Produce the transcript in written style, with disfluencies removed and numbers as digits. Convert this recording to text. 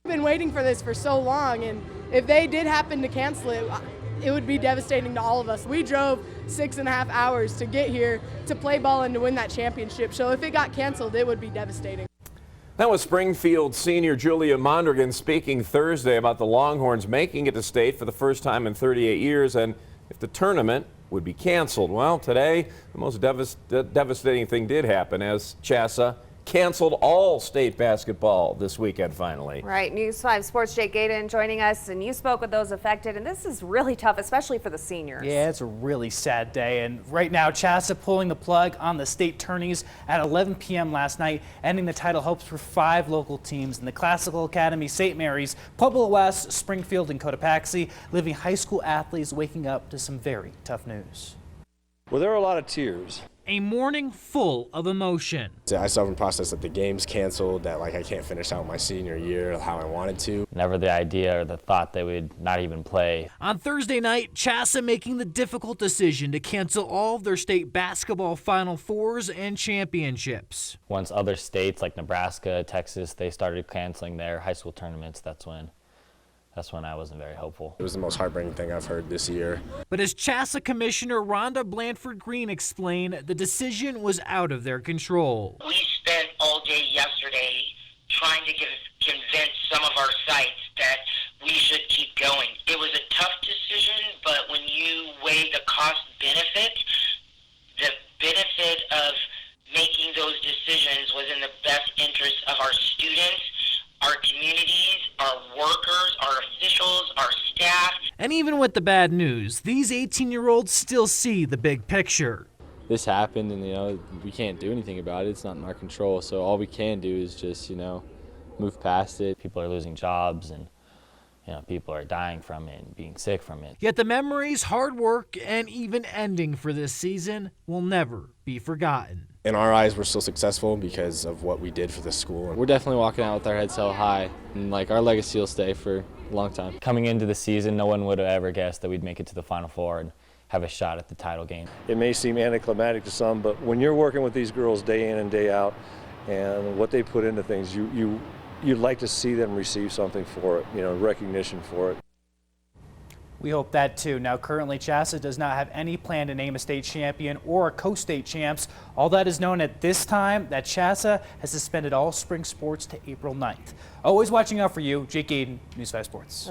We've been waiting for this for so long, and if they did happen to cancel it, it would be devastating to all of us. We drove 6.5 hours to get here to play ball and to win that championship. So if it got canceled, it would be devastating. That was Springfield senior Julia Mondragon speaking Thursday about the Longhorns making it to state for the first time in 38 years and if the tournament would be canceled. Well, today, the most devastating thing did happen as CHSAA canceled all state basketball this weekend finally. Right. News 5 Sports' Jake Gaydon joining us, and you spoke with those affected, and this is really tough, especially for the seniors. Yeah, it's a really sad day, and right now CHSAA pulling the plug on the state tourneys at 11 p.m. last night, ending the title hopes for 5 local teams in the Classical Academy, St. Mary's, Pueblo West, Springfield and Cotopaxi, leaving high school athletes waking up to some very tough news. Well, there are a lot of tears. A morning full of emotion. I still haven't processed that the game's canceled, that I can't finish out my senior year how I wanted to. Never the idea or the thought that we'd not even play. On Thursday night, CHSAA making the difficult decision to cancel all of their state basketball Final Fours and championships. Once other states like Nebraska, Texas, they started canceling their high school tournaments, that's when I wasn't very hopeful. It was the most heartbreaking thing I've heard this year. But as CHSAA Commissioner Rhonda Blanford Green explained, the decision was out of their control. We spent all day yesterday trying to convince some of our sites that we should keep going. It was a tough decision, but when you weigh the cost-benefit, the benefit of making those decisions was in the best interest of our students, our communities, our workers, our officials, our staff. And even with the bad news, these 18-year-olds still see the big picture. This happened and, we can't do anything about it. It's not in our control. So all we can do is just, move past it. People are losing jobs and, people are dying from it and being sick from it. Yet the memories, hard work, and even ending for this season will never be forgotten. In our eyes, we're still successful because of what we did for the school. We're definitely walking out with our heads held high, and our legacy will stay for a long time. Coming into the season, no one would have ever guessed that we'd make it to the Final Four and have a shot at the title game. It may seem anticlimactic to some, but when you're working with these girls day in and day out and what they put into things, you'd like to see them receive something for it, recognition for it. We hope that too. Now, currently, CHSAA does not have any plan to name a state champion or a co-state champs. All that is known at this time that CHSAA has suspended all spring sports to April 9th. Always watching out for you, Jake Gaydon, News 5 Sports.